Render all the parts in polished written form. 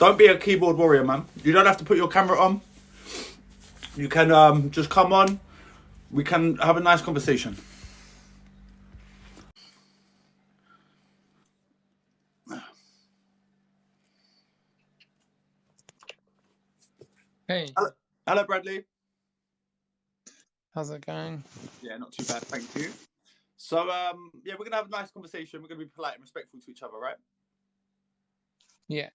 Don't be a keyboard warrior, man. You don't have to put your camera on. You can just come on. We can have a nice conversation. Hey, Hello, Bradley. how's it going? Yeah, not too bad, thank you. So, yeah, we're gonna have a nice conversation. We're gonna be polite and respectful to each other, right? Yeah.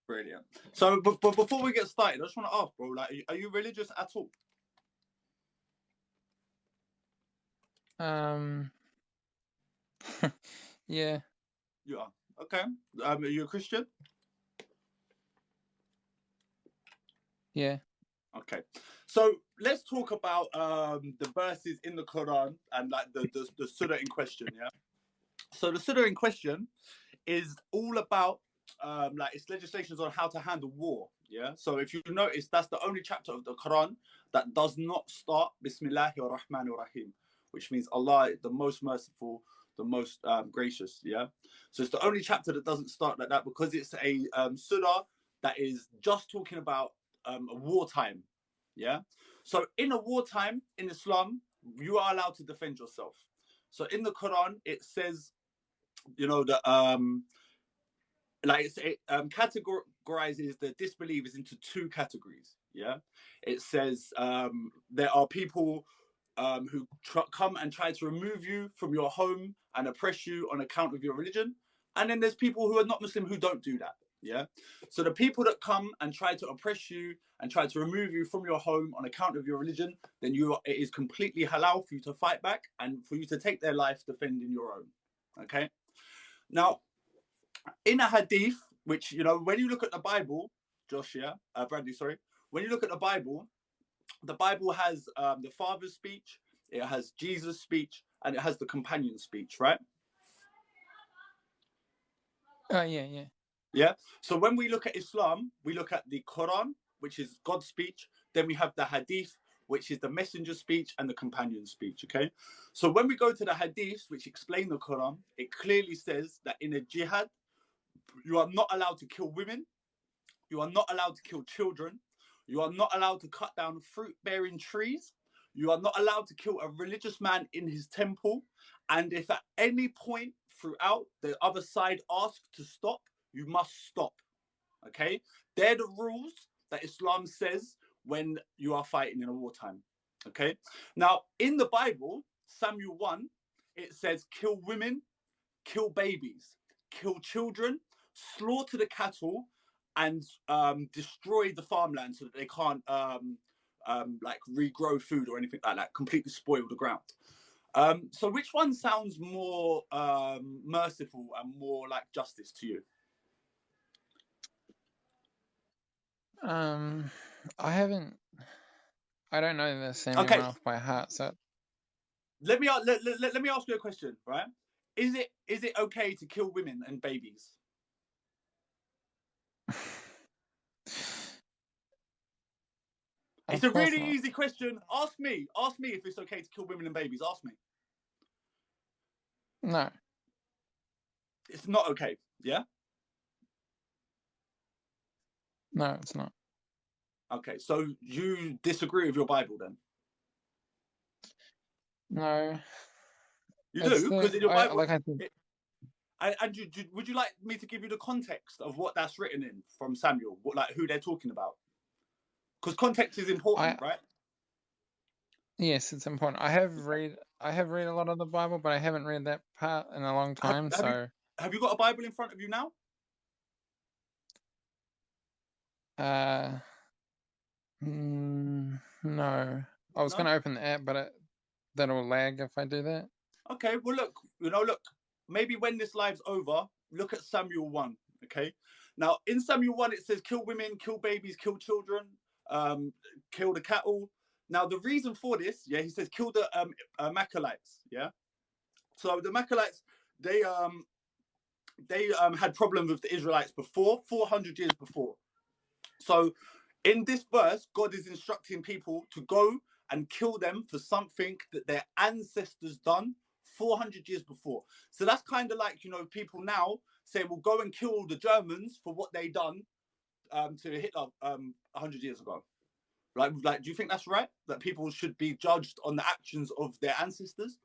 Brilliant. So, but before we get started, I just want to ask, bro, like, are you religious at all? Yeah, You are. Okay. Are you a Christian? yeah. Okay. So let's talk about the verses in the Quran and like the surah in question. Yeah. So the surah in question is all about like its legislations on how to handle war. Yeah. So if you notice, that's the only chapter of the Quran that does not start Bismillahir Rahmanir Rahim, which means Allah, the most merciful, the most gracious. Yeah. So it's the only chapter that doesn't start like that because it's a surah that is just talking about a wartime. Yeah. So in a wartime in Islam, you are allowed to defend yourself. So in the Quran, it says, that like it categorizes the disbelievers into two categories. Yeah, it says there are people who come and try to remove you from your home and oppress you on account of your religion, and then there's people who are not Muslim who don't do that. Yeah, so the people that come and try to oppress you and try to remove you from your home on account of your religion, then it is completely halal for you to fight back and for you to take their life defending your own. Okay, now in a hadith, which when you look at the Bible, Josh, yeah, Bradley, sorry, when you look at the Bible has the Father's speech, it has Jesus' speech, and it has the companion speech, right? Yeah. Yeah. So when we look at Islam, we look at the Quran, which is God's speech. Then we have the Hadith, which is the messenger's speech and the companion speech. Okay. So when we go to the Hadiths, which explain the Quran, it clearly says that in a jihad, you are not allowed to kill women. You are not allowed to kill children. You are not allowed to cut down fruit-bearing trees. You are not allowed to kill a religious man in his temple. And if at any point throughout the other side asks to stop, you must stop. Okay? They're the rules that Islam says when you are fighting in a wartime. Okay? Now, in the Bible, Samuel 1, it says kill women, kill babies, kill children, slaughter the cattle, and destroy the farmland so that they can't like regrow food or anything like that, completely spoil the ground. So which one sounds more merciful and more like justice to you? I don't know the Samuel Okay, one off by heart, so let me ask you a question, right? Is it okay to kill women and babies? It's of a course really not. easy question. Ask me if it's okay to kill women and babies. Ask me. No, It's not okay. Yeah. no, it's not. Okay, so you disagree with your Bible then? No, You it's do, the because in your Bible, like I said, would you like me to give you the context of what that's written in from Samuel, like who they're talking about? Because context is important, right? yes, it's important. I have read a lot of the Bible, but I haven't read that part in a long Have, time. have you So, have you got a Bible in front of you now? no. I was No. going to open the app, but that'll lag if I do that. Okay. Well, look. Maybe when this live's over, look at Samuel 1. Okay. Now, in Samuel 1, it says kill women, kill babies, kill children, kill the cattle. Now, the reason for this, yeah, he says kill the Machalites, yeah. So the Machalites, they had problems with the Israelites before, 400 years before. So in this verse, God is instructing people to go and kill them for something that their ancestors done 400 years before. So that's kind of like, people now say, well, go and kill the Germans for what they done to Hitler 100 years ago? Like, do you think that's right? That people should be judged on the actions of their ancestors?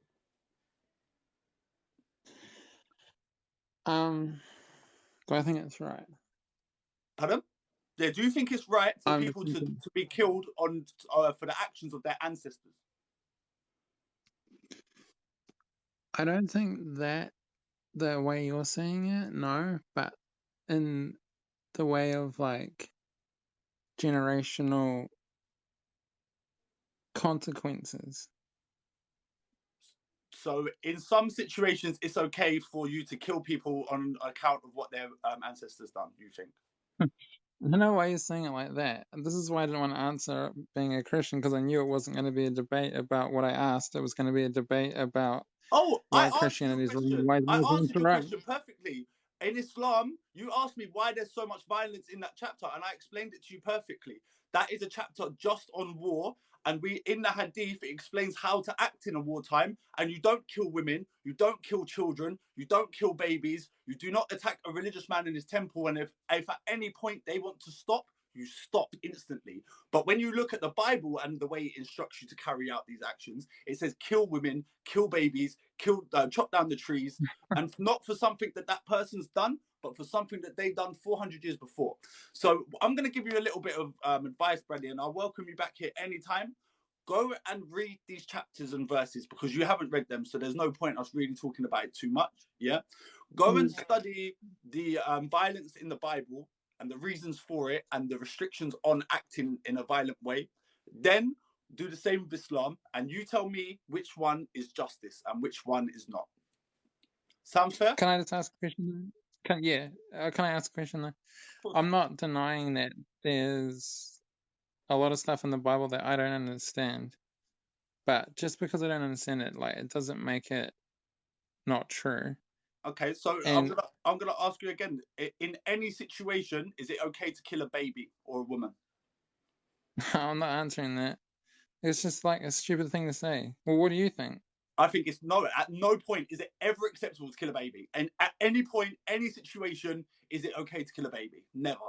Do I think it's right? Pardon? Yeah, do you think it's right for I'm people to thinking, be killed on for the actions of their ancestors? I don't think that the way you're saying it, no, but in the way of like generational consequences. So in some situations, it's okay for you to kill people on account of what their ancestors done. You think? I don't know why you're saying it like that. And this is why I didn't want to answer being a Christian, because I knew it wasn't going to be a debate about what I asked. It was going to be a debate about Oh, I why answered your Christianity is wrong, question. why I Muslims answered are your right. question perfectly. In Islam, you asked me why there's so much violence in that chapter, and I explained it to you perfectly. That is a chapter just on war, and we in the hadith it explains how to act in a wartime. And you don't kill women, you don't kill children, you don't kill babies, you do not attack a religious man in his temple. And if at any point they want to stop, you stop instantly. But when you look at the Bible and the way it instructs you to carry out these actions, it says kill women, kill babies, chop down the trees, and not for something that person's done, but for something that they've done 400 years before. So I'm going to give you a little bit of advice, Bradley, and I'll welcome you back here anytime. Go and read these chapters and verses because you haven't read them, so there's no point us really talking about it too much. Yeah, go and study the violence in the Bible and the reasons for it and the restrictions on acting in a violent way. Then do the same with Islam, and you tell me which one is justice and which one is not. Sounds fair? Can I just ask a question? Can I ask a question though? I'm not denying that there's a lot of stuff in the Bible that I don't understand, but just because I don't understand it, like it doesn't make it not true. Okay, so And I'm gonna ask you again. In any situation, is it okay to kill a baby or a woman? I'm not answering that. It's just like a stupid thing to say. Well, what do you think? I think it's no. At no point is it ever acceptable to kill a baby, and at any point, any situation, is it okay to kill a baby? Never.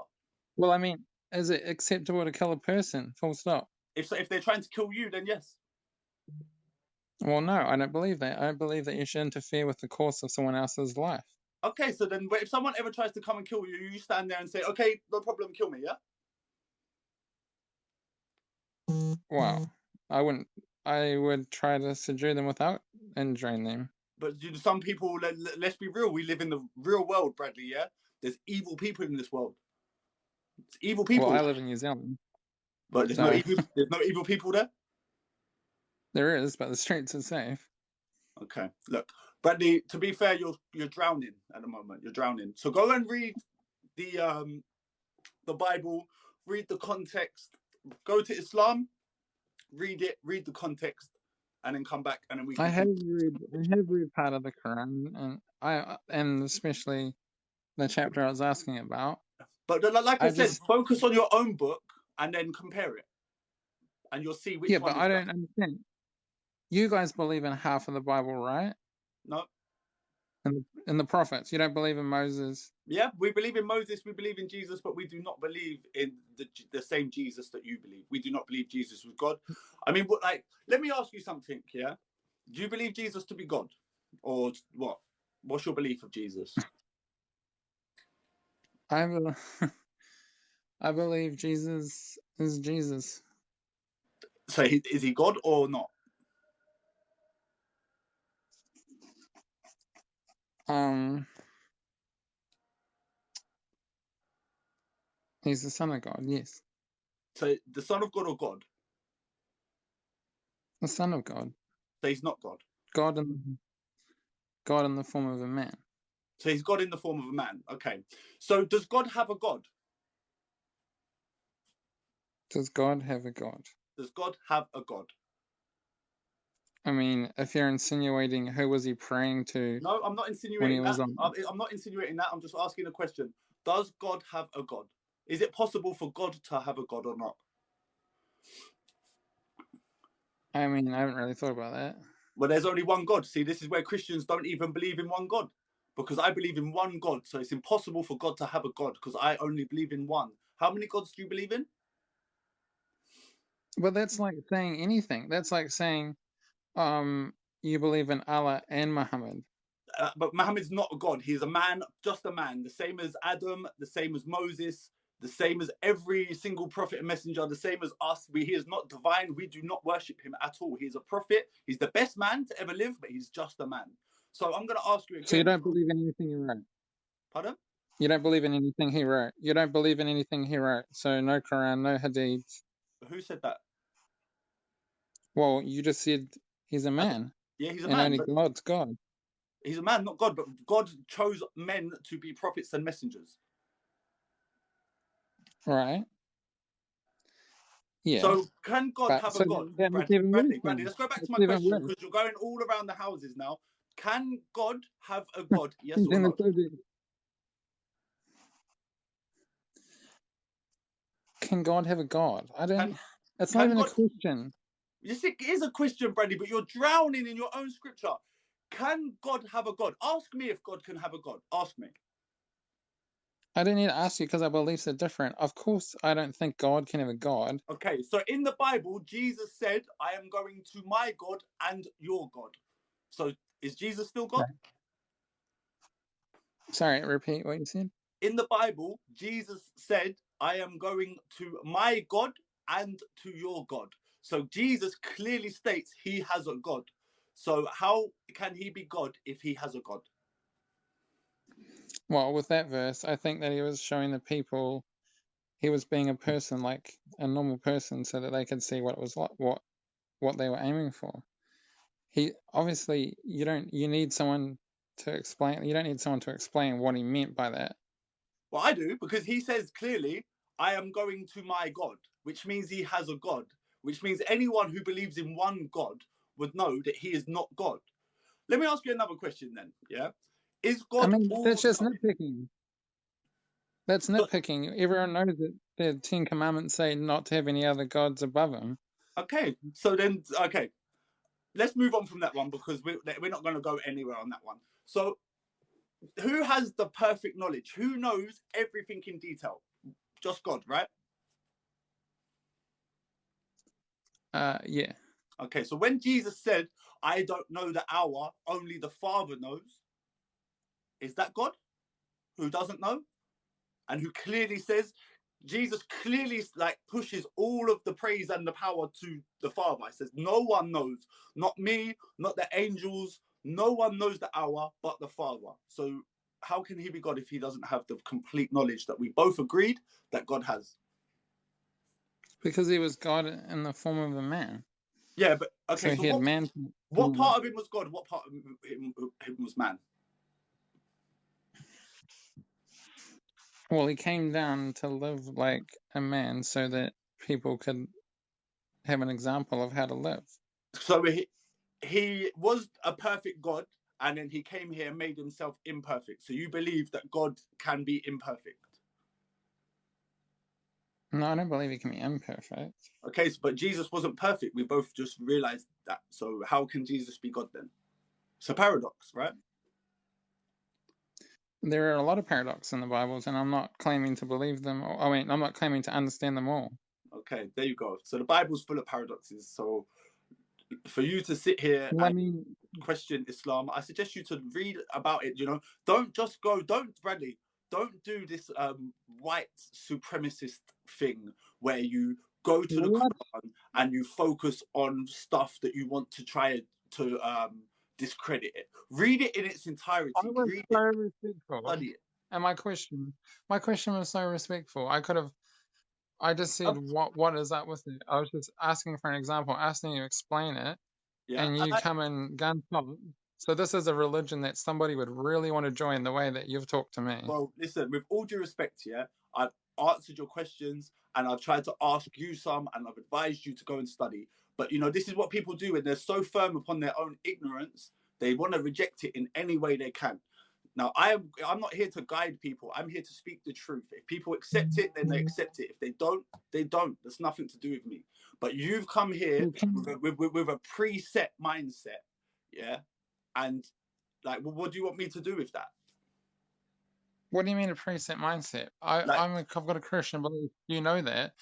Well, I mean, is it acceptable to kill a person? Full stop. If they're trying to kill you, then yes. Well, no, I don't believe that. I don't believe that you should interfere with the course of someone else's life. Okay, so then if someone ever tries to come and kill you, you stand there and say, "Okay, no problem, kill me." Yeah. Well, I wouldn't. I would try to subdue them without injuring them. But some people, let's be real, we live in the real world, Bradley. Yeah, there's evil people in this world. It's evil people. Well, I live in New Zealand, But there's so no evil people there. there is, but the streets are safe. Okay, look, Bradley. To be fair, you're drowning at the moment. You're drowning. So go and read the Bible, read the context. Go to Islam, read it, read the context, and then come back, and then we can. I have read part of the Quran, and especially the chapter I was asking about. But like I said, focus on your own book and then compare it, and you'll see which one. Yeah, but I don't understand. You guys believe in half of the Bible, right? No. In the prophets, you don't believe in Moses. Yeah, we believe in Moses, we believe in Jesus, but we do not believe in the same Jesus that you believe. We do not believe Jesus was God. I mean, let me ask you something. Yeah, do you believe Jesus to be God, or what? What's your belief of Jesus? I believe Jesus is Jesus. So is he God or not? He's the Son of God, yes. So the Son of God or God? The Son of God. So he's not God. God in the form of a man. So he's God in the form of a man. Okay. So does God have a God? Does God have a God? Does God have a God? I mean, if you're insinuating who was he praying to? No, I'm not insinuating that. I'm not insinuating that. I'm just asking a question. Does God have a God? Is it possible for God to have a God or not? I mean, I haven't really thought about that. Well, there's only one God. See, this is where Christians don't even believe in one God. Because I believe in one God. So it's impossible for God to have a God because I only believe in one. How many gods do you believe in? But that's like saying anything. That's like saying, you believe in Allah and Muhammad. But Muhammad's not a god. He's a man, just a man. The same as Adam, the same as Moses, the same as every single prophet and messenger, the same as us. He is not divine. We do not worship him at all. He's a prophet. He's the best man to ever live, but he's just a man. So I'm going to ask you again. So you don't believe in anything he wrote? Pardon? You don't believe in anything he wrote? You don't believe in anything he wrote? So no Quran, no Hadith. Who said that? Well, you just said he's a man. Yeah, he's a and man. only God's God. He's a man, not God, but God chose men to be prophets and messengers. Right. Yeah. So can God have a God? Bradley, let's go back to my question because you're going all around the houses now. Can God have a God? Yes or no? Can God have a God? I don't. That's not even a question. Yes, it is a question, Bradley, but you're drowning in your own scripture. Can God have a God? Ask me if God can have a God. Ask me. I don't need to ask you because our beliefs are different. Of course, I don't think God can have a God. Okay, so in the Bible, Jesus said, I am going to my God and your God. So is Jesus still God? Sorry, repeat what you said. In the Bible, Jesus said, I am going to my God and to your God. So Jesus clearly states he has a God. So how can he be God if he has a God? Well, with that verse, I think that he was showing the people he was being a person, like a normal person, so that they could see what it was like, what they were aiming for. He obviously you need someone to explain. You don't need someone to explain what he meant by that. Well, I do, because he says clearly, I am going to my God, which means he has a God, which means anyone who believes in one God would know that he is not God. Let me ask you another question then, yeah? Is God that's just nitpicking. That's nitpicking. Everyone knows that the 10 Commandments say not to have any other gods above him. Okay, so then, okay, let's move on from that one because we're not going to go anywhere on that one. So who has the perfect knowledge? Who knows everything in detail? Just God, right? Yeah. Okay, so when Jesus said, I don't know the hour, only the Father knows, is that God who doesn't know? And who clearly says, Jesus clearly like pushes all of the praise and the power to the Father. He says, no one knows, not me, not the angels, no one knows the hour but the Father. So how can he be God if he doesn't have the complete knowledge that we both agreed that God has? Because he was God in the form of a man. Yeah, but okay, so he had man. What part of him was God? What part of him was man? Well, he came down to live like a man so that people could have an example of how to live. So he was a perfect God, and then he came here and made himself imperfect. So you believe that God can be imperfect? No, I don't believe he can be imperfect. Okay, but Jesus wasn't perfect. We both just realized that. So how can Jesus be God then? It's a paradox, right? There are a lot of paradoxes in the Bibles, and I'm not claiming to believe them. I'm not claiming to understand them all. Okay, there you go. So the Bible's full of paradoxes. So for you to sit here and question Islam, I suggest you to read about it. Don't just go. Bradley, don't do this white supremacist thing where you go to the Quran and you focus on stuff that you want to try to discredit it. Read it in its entirety. I was so respectful. Study it. And my question was so respectful. I just said, what is up with it? I was just asking for an example, asking you to explain it, and you come in gun top. So this is a religion that somebody would really want to join the way that you've talked to me. Well, listen, with all due respect, yeah, I've answered your questions and I've tried to ask you some and I've advised you to go and study. But, this is what people do when they're so firm upon their own ignorance, they want to reject it in any way they can. Now, I'm not here to guide people. I'm here to speak the truth. If people accept it, then they accept it. If they don't, they don't. That's nothing to do with me. But you've come here with a preset mindset, yeah? And, like, what do you want me to do with that? What do you mean a preset mindset? Like, I've got a Christian belief. You know that.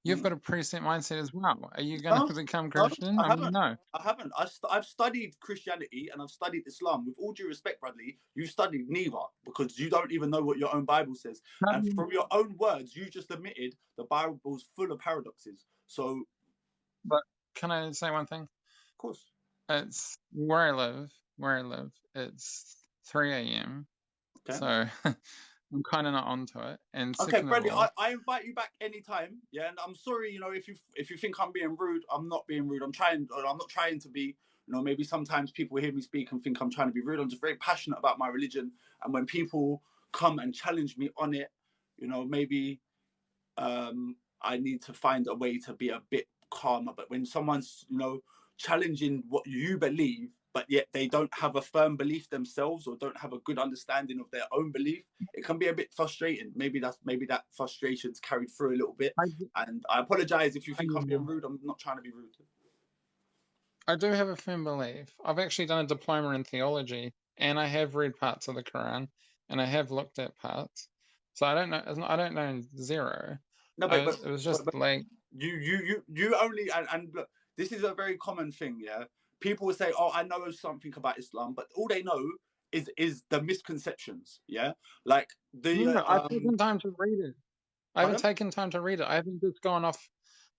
You've got a preset mindset as well. Are you going no, to become no, Christian? I I mean, haven't. no. I haven't. I've studied Christianity and I've studied Islam. With all due respect, Bradley, you studied neither because you don't even know what your own Bible says. How do And you- from your own words, you just admitted the Bible's full of paradoxes. So, But can I say one thing? of course. It's where I live, it's 3 a.m. Okay. So I'm kind of not onto it. And Okay, second of Bradley, all, I invite you back anytime. Yeah, and I'm sorry, if you think I'm being rude, I'm not being rude. I'm not trying to be. Maybe sometimes people hear me speak and think I'm trying to be rude. I'm just very passionate about my religion, and when people come and challenge me on it, maybe I need to find a way to be a bit calmer. But when someone's, challenging what you believe, but yet they don't have a firm belief themselves or don't have a good understanding of their own belief, it can be a bit frustrating. Maybe that frustration's carried through a little bit. I, And I apologize if you I, think I'm being rude. I'm not trying to be rude. I do have a firm belief. I've actually done a diploma in theology, and I have read parts of the Quran, and I have looked at parts. So I don't know. I don't know zero. No, It was just but like you only and look, this is a very common thing. Yeah, people will say, "Oh, I know something about Islam," but all they know is the misconceptions. Yeah, like the no. I've taken time to read it. I haven't pardon? taken time to read it. I haven't just gone off.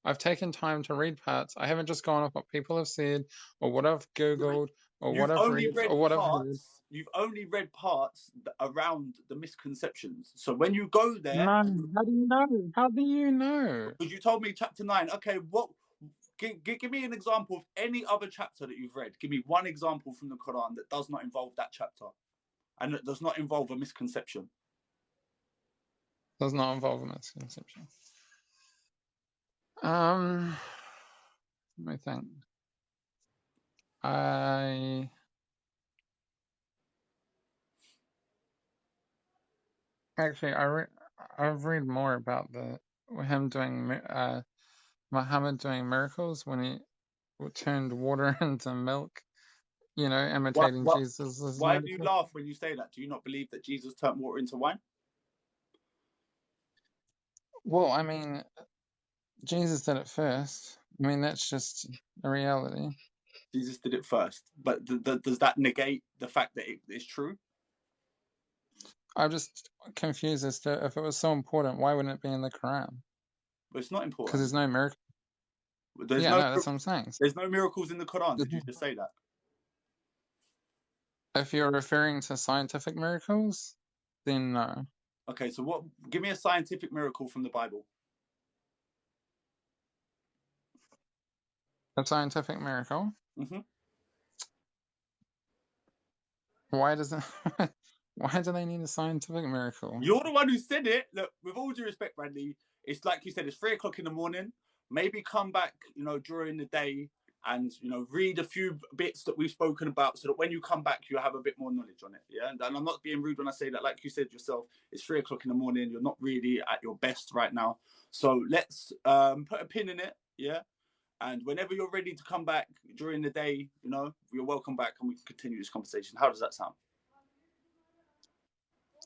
I've taken time to read parts. I haven't just gone off what people have said or what I've Googled or what You've I've only read read or what I've heard. parts. You've only read parts around the misconceptions. So when you go there, No, and how do you know? How do you know? because you told me chapter 9, okay, what? Give me an example of any other chapter that you've read. Give me one example from the Quran that does not involve that chapter and that does not involve a misconception. Does not involve a misconception. Let me think. I've read more about him doing Muhammad doing miracles when he turned water into milk. Imitating What? Jesus' Why do you miracle. laugh when you say that? Do you not believe that Jesus turned water into wine? Well, I mean, Jesus did it first. I mean, that's just a reality. Jesus did it first, but does that negate the fact that it is true? I'm just confused as to if it was so important, why wouldn't it be in the Quran? But it's not Because important. there's no miracle. There's Yeah, no no, that's what I'm saying. there's no miracles in the Quran. Did you just say that? If you're referring to scientific miracles, then no. Okay, so what? Give me a scientific miracle from the Bible. A scientific miracle. Mm-hmm. Why does it? Why do they need a scientific miracle? You're the one who said it. Look, with all due respect, Bradley, it's like you said. It's 3 o'clock in the morning. Maybe come back, during the day and read a few bits that we've spoken about, so that when you come back, you have a bit more knowledge on it. Yeah, and I'm not being rude when I say that. Like you said yourself, it's 3 o'clock in the morning. You're not really at your best right now. So let's put a pin in it. Yeah. And whenever you're ready to come back during the day, you're welcome back and we can continue this conversation. How does that sound?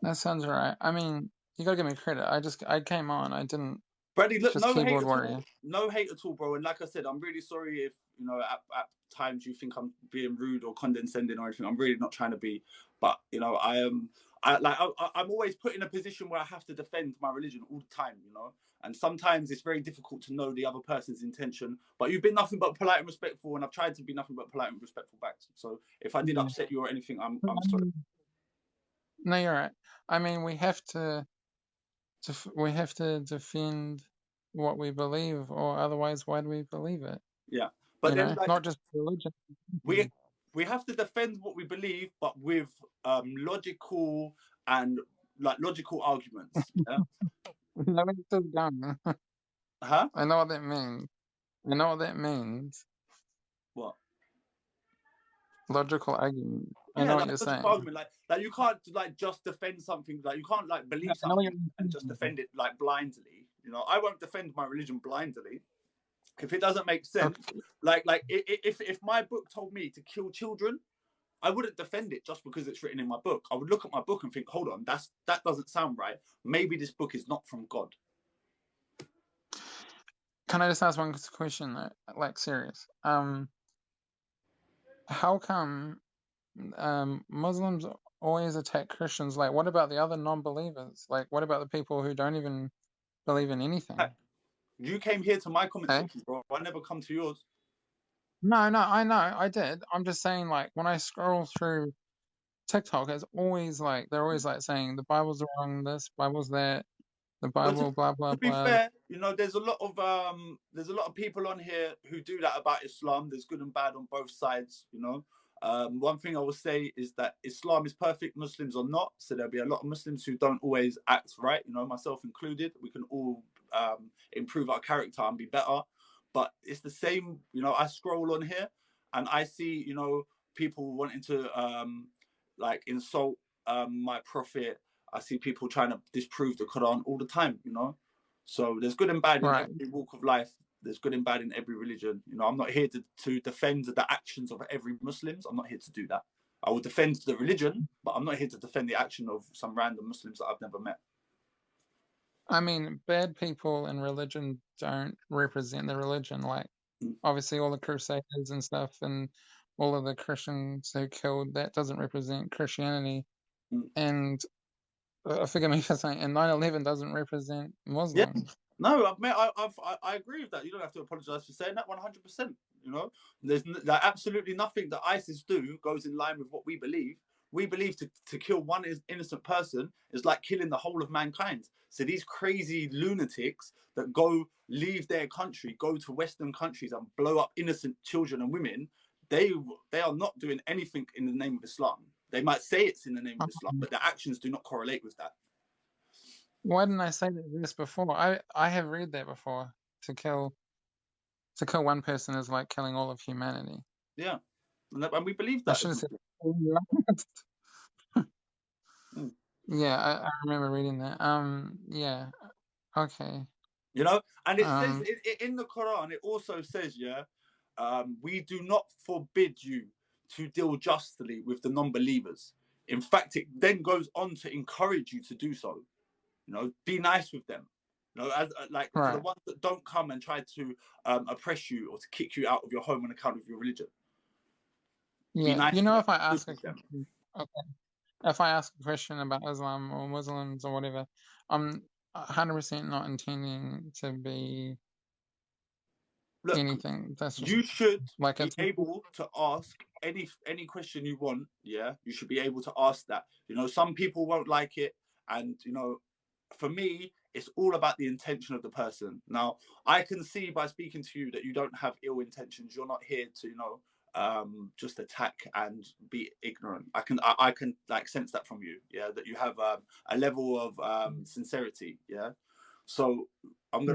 That sounds right. I mean, you gotta give me credit. I came on. I didn't Bradley, look, just no hate keyboard at warrior. all. No hate at all, bro. And like I said, I'm really sorry if, at times you think I'm being rude or condescending or anything. I'm really not trying to be. But, I'm always put in a position where I have to defend my religion all the time, And sometimes it's very difficult to know the other person's intention. But you've been nothing but polite and respectful, and I've tried to be nothing but polite and respectful back. So if I did upset you or anything, I'm sorry. No, you're right. I mean, we have to defend what we believe, or otherwise, why do we believe it? Yeah. But then, Not just religion. we have to defend what we believe, but with logical and logical arguments. Yeah? No, it's just dumb. Huh? I know what that means. I know what that means. What? Logical argument. I Yeah, know like what you're logical saying. argument. Like you can't just defend something. Like you can't believe I know what something and just defend it blindly. I won't defend my religion blindly if it doesn't make sense. Okay. If my book told me to kill children, I wouldn't defend it just because it's written in my book. I would look at my book and think, hold on, that doesn't sound right. Maybe this book is not from God. Can I just ask one question, like serious? How come Muslims always attack Christians? Like, what about the other non-believers? Like, what about the people who don't even believe in anything? You came here to my comment Hey? section, bro. I never come to yours. No, I know, I did. I'm just saying, like, when I scroll through TikTok, it's always like they're always like saying the Bible's wrong, this Bible's that, the But Bible, blah blah to be blah. fair, you know, there's a lot of people on here who do that about Islam. There's good and bad on both sides, you know. One thing I will say is that Islam is perfect, Muslims are not. So there'll be a lot of Muslims who don't always act right, you know, myself included. We can all improve our character and be better. But it's the same, you know, I scroll on here and I see, you know, people wanting to like insult my prophet. I see people trying to disprove the Quran all the time, you know. So there's good and bad in Right. every walk of life. There's good and bad in every religion. You know, I'm not here to defend the actions of every Muslims. I'm not here to do that. I will defend the religion, but I'm not here to defend the action of some random Muslims that I've never met. I mean, bad people in religion don't represent the religion. Like, obviously, all the Crusaders and stuff, and all of the Christians who killed, that doesn't represent Christianity. And forgive me for saying, and 9/11 doesn't represent Muslims. Yeah. No, I agree with that. You don't have to apologize for saying that 100%. You know, there's like absolutely nothing that ISIS do goes in line with what we believe. We believe to kill one innocent person is like killing the whole of mankind. So these crazy lunatics that go leave their country, go to Western countries and blow up innocent children and women, they are not doing anything in the name of Islam. They might say it's in the name of Islam, but their actions do not correlate with that. Why didn't I say this before? I have read that before. To kill one person is like killing all of humanity. Yeah, and we believe I that. should have said. Yeah, I remember reading that. Yeah. Okay. You know, and it says in the Quran, it also says, yeah, we do not forbid you to deal justly with the non-believers. In fact, it then goes on to encourage you to do so. You know, be nice with them. You know, as like for the ones that don't come and try to oppress you or to kick you out of your home on account of your religion. Yeah, Nice you know, if I them. ask a question, okay, if I ask a question about Islam or Muslims or whatever, I'm 100% not intending to be anything. That's just you should like be able to ask any question you want. Yeah, you should be able to ask that. You know, some people won't like it, and you know, for me, it's all about the intention of the person. Now, I can see by speaking to you that you don't have ill intentions. You're not here to, you know, just attack and be ignorant. I can like sense that from you. Yeah, that you have a level of sincerity. Yeah. So I'm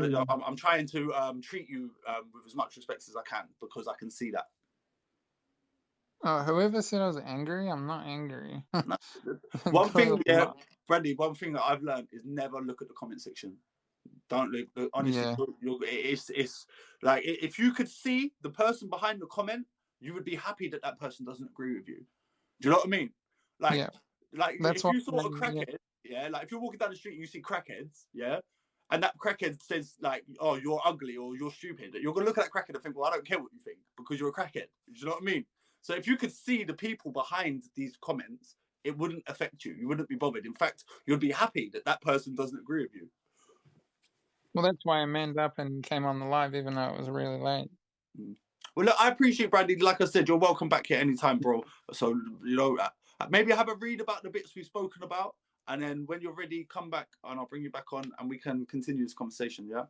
trying to treat you with as much respect as I can because I can see that. whoever said I was angry, I'm not angry. No. One thing, yeah, Bradley. One thing that I've learned is never look at the comment section. Don't look. Honestly, it's like if you could see the person behind the comment, you would be happy that that person doesn't agree with you. Do you know what I mean? Like, that's if you saw a crackhead, yeah, like if you're walking down the street and you see crackheads, yeah, and that crackhead says like, "Oh, you're ugly" or "You're stupid," you're gonna look at that crackhead and think, "Well, I don't care what you think because you're a crackhead." Do you know what I mean? So if you could see the people behind these comments, it wouldn't affect you. You wouldn't be bothered. In fact, you'd be happy that that person doesn't agree with you. Well, that's why I manned up and came on the live, even though it was really late. Well, look, I appreciate Bradley. Like I said, you're welcome back here anytime, bro. So you know, maybe have a read about the bits we've spoken about, and then when you're ready, come back and I'll bring you back on, and we can continue this conversation. Yeah.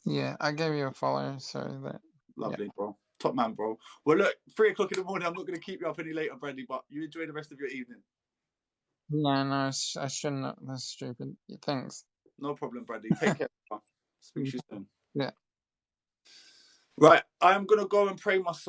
Yeah, I gave you a follow, so that. Lovely, bro. Top man, bro. Well, look, 3 o'clock in the morning. I'm not going to keep you up any later, Bradley. But you enjoy the rest of your evening. Yeah, no, I shouldn't. That's stupid. Thanks. No problem, Bradley. Take care. Speak to you soon. Yeah. Right, I'm going to go and pray myself.